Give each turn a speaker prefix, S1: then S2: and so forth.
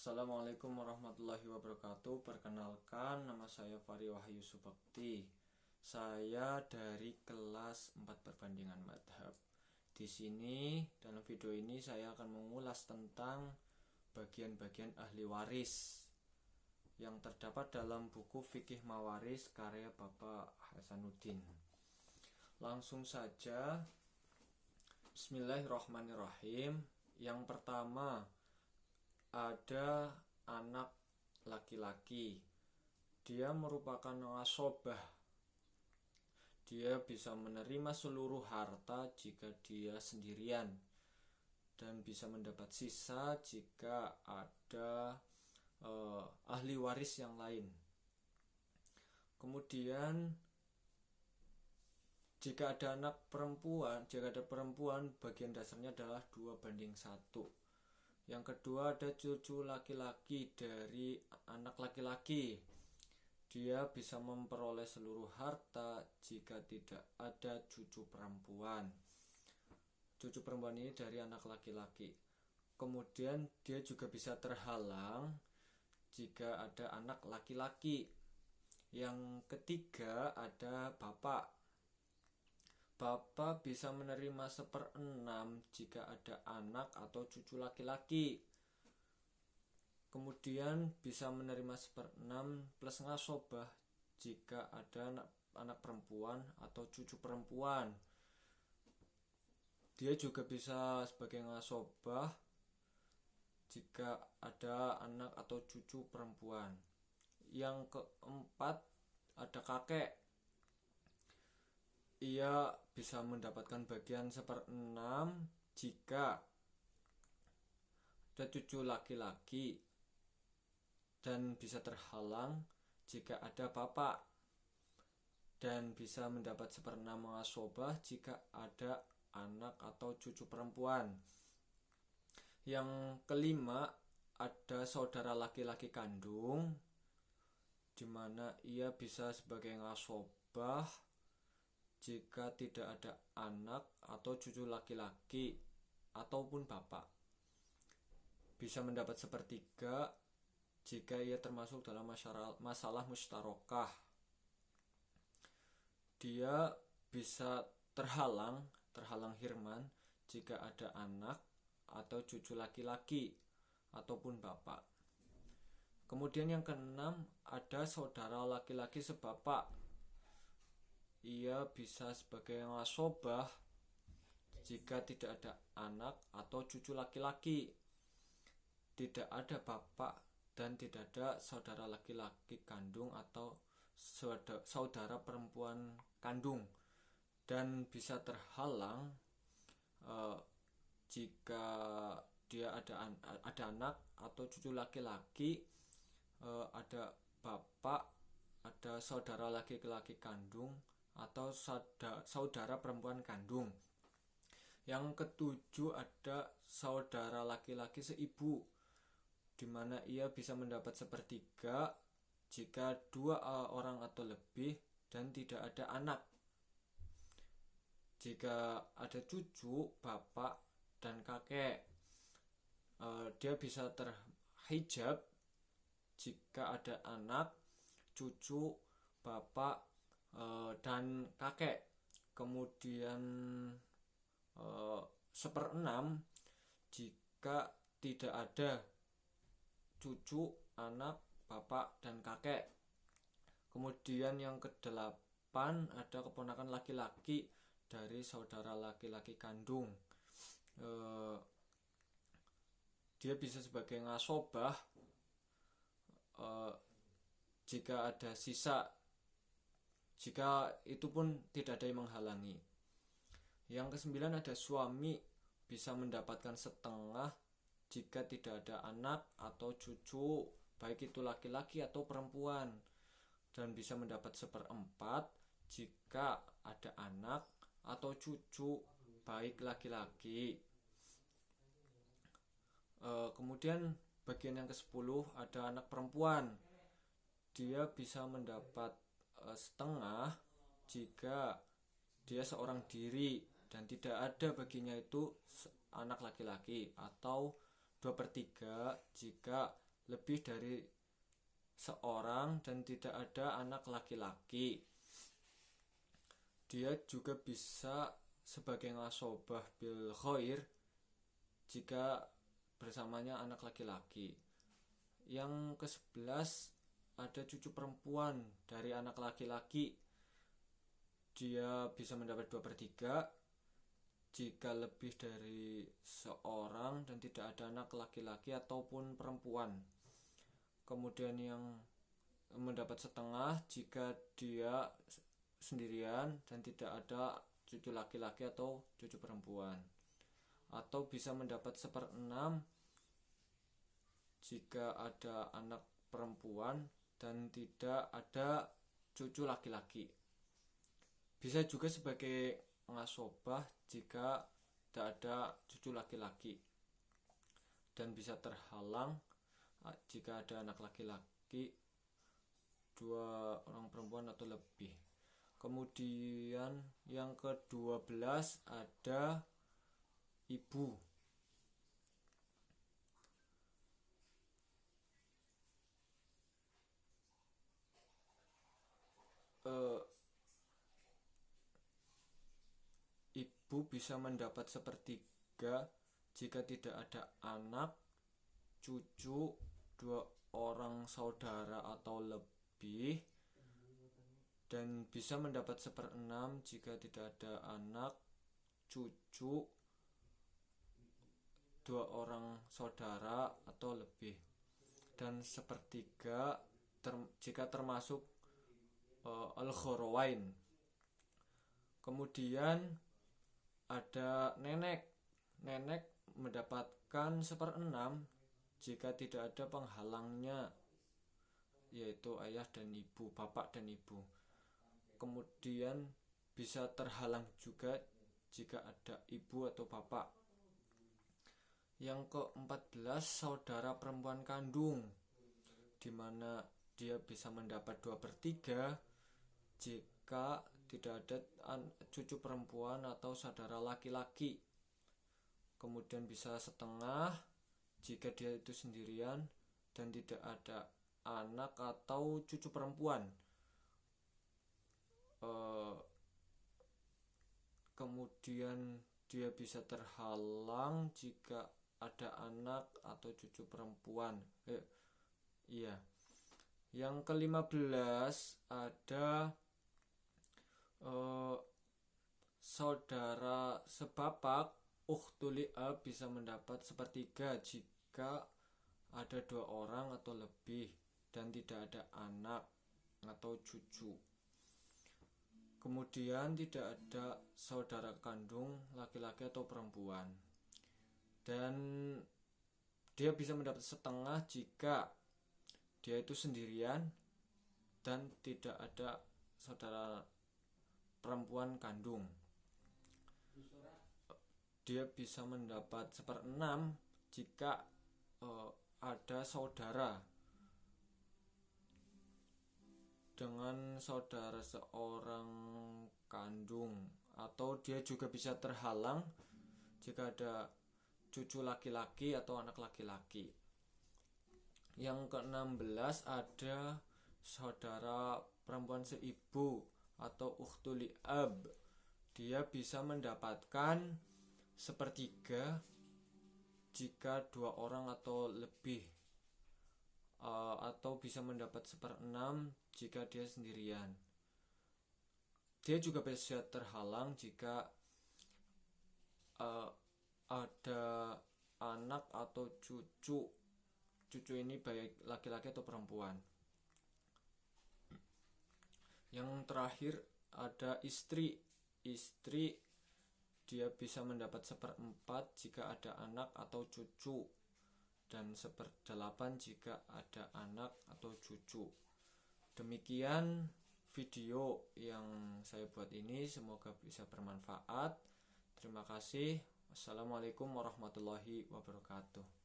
S1: Assalamualaikum warahmatullahi wabarakatuh. Perkenalkan, nama saya Fari Wahyu Subakti. Saya dari kelas 4 perbandingan madhab. Di sini dalam video ini saya akan mengulas tentang bagian-bagian ahli waris yang terdapat dalam buku Fikih Mawaris karya Bapak Hasanuddin. Langsung saja, Bismillahirrahmanirrahim. Yang pertama, ada anak laki-laki. Dia merupakan asobah. Dia bisa menerima seluruh harta jika dia sendirian, dan bisa mendapat sisa jika ada ahli waris yang lain. Kemudian jika ada perempuan, bagian dasarnya adalah 2:1. Yang kedua, ada cucu laki-laki dari anak laki-laki. Dia bisa memperoleh seluruh harta jika tidak ada cucu perempuan. Cucu perempuan ini dari anak laki-laki. Kemudian dia juga bisa terhalang jika ada anak laki-laki. Yang ketiga, ada bapak. Bapak bisa menerima 1/6 jika ada anak atau cucu laki-laki. Kemudian bisa menerima 1/6 plus ngasobah jika ada anak perempuan atau cucu perempuan. Dia juga bisa sebagai ngasobah jika ada anak atau cucu perempuan. Yang keempat, ada kakek. Ia bisa mendapatkan bagian 1/6 jika ada cucu laki-laki, dan bisa terhalang jika ada bapak, dan bisa mendapat 1/6 mengasobah jika ada anak atau cucu perempuan. Yang kelima, ada saudara laki-laki kandung, di mana ia bisa sebagai ngasobah jika tidak ada anak atau cucu laki-laki ataupun bapak. Bisa mendapat 1/3 jika ia termasuk dalam masalah mustarokah. Dia bisa terhalang hirman jika ada anak atau cucu laki-laki ataupun bapak. Kemudian yang keenam, ada saudara laki-laki sebapak. Ia bisa sebagai ngasobah jika tidak ada anak atau cucu laki-laki, tidak ada bapak, dan tidak ada saudara laki-laki kandung atau saudara perempuan kandung. Dan bisa terhalang jika dia ada anak atau cucu laki-laki, ada bapak, ada saudara laki-laki kandung atau saudara perempuan kandung. Yang ketujuh, ada saudara laki-laki seibu, di mana ia bisa mendapat 1/3 jika 2 orang atau lebih dan tidak ada anak. Jika ada cucu, bapak, dan kakek, dia bisa terhijab jika ada anak, cucu, bapak, dan kakek. Kemudian 1/6 jika tidak ada cucu, anak, bapak, dan kakek. Kemudian yang ke-8, ada keponakan laki-laki dari saudara laki-laki kandung. Dia bisa sebagai ngasobah jika ada sisa, jika itu pun tidak ada yang menghalangi. Yang ke-9, ada suami, bisa mendapatkan 1/2 jika tidak ada anak atau cucu, baik itu laki-laki atau perempuan, dan bisa mendapat 1/4 jika ada anak atau cucu, baik laki-laki. Kemudian bagian yang ke-10, ada anak perempuan. Dia bisa mendapat 1/2 jika dia seorang diri dan tidak ada baginya itu anak laki-laki, atau 2/3 jika lebih dari seorang dan tidak ada anak laki-laki. Dia juga bisa sebagai ngasobah bil khair jika bersamanya anak laki-laki. Yang ke-11 ada cucu perempuan dari anak laki-laki. Dia bisa mendapat 2/3 jika lebih dari seorang dan tidak ada anak laki-laki ataupun perempuan. Kemudian yang mendapat setengah jika dia sendirian dan tidak ada cucu laki-laki atau cucu perempuan. Atau bisa mendapat 1/6 jika ada anak perempuan dan tidak ada cucu laki-laki. Bisa juga sebagai ngasobah jika tidak ada cucu laki-laki, dan bisa terhalang jika ada anak laki-laki 2 orang perempuan atau lebih. Kemudian yang ke-12 ada ibu. Ibu bisa mendapat 1/3 jika tidak ada anak, cucu, 2 orang saudara atau lebih, dan bisa mendapat 1/6 jika tidak ada anak, cucu, 2 orang saudara atau lebih, dan 1/3 jika termasuk al-khorowain. Kemudian ada nenek. Nenek mendapatkan 1/6 jika tidak ada penghalangnya, yaitu ayah dan ibu, bapak dan ibu. Kemudian bisa terhalang juga jika ada ibu atau bapak. Yang ke-14 saudara perempuan kandung, di mana dia bisa mendapat 2/3 jika tidak ada cucu perempuan atau saudara laki-laki. Kemudian bisa setengah jika dia itu sendirian dan tidak ada anak atau cucu perempuan. Kemudian dia bisa terhalang jika ada anak atau cucu perempuan. Yang ke-15 ada saudara sebapak ukhtuli ab bisa mendapat 1/3 jika ada 2 orang atau lebih dan tidak ada anak atau cucu. Kemudian tidak ada saudara kandung laki-laki atau perempuan, dan dia bisa mendapat setengah jika dia itu sendirian dan tidak ada saudara perempuan kandung. Dia bisa mendapat 1/6 jika ada saudara dengan saudara seorang kandung, atau dia juga bisa terhalang jika ada cucu laki-laki atau anak laki-laki. Yang ke-16 ada saudara perempuan seibu atau ukhtuli ab. Dia bisa mendapatkan 1/3 jika 2 orang atau lebih, atau bisa mendapat 1/6 jika dia sendirian. Dia juga bisa terhalang jika ada anak atau cucu ini baik laki-laki atau perempuan. Yang terakhir ada istri. Istri dia bisa mendapat 1/4 jika ada anak atau cucu, dan 1/8 jika ada anak atau cucu. Demikian video yang saya buat ini, semoga bisa bermanfaat. Terima kasih. Wassalamualaikum warahmatullahi wabarakatuh.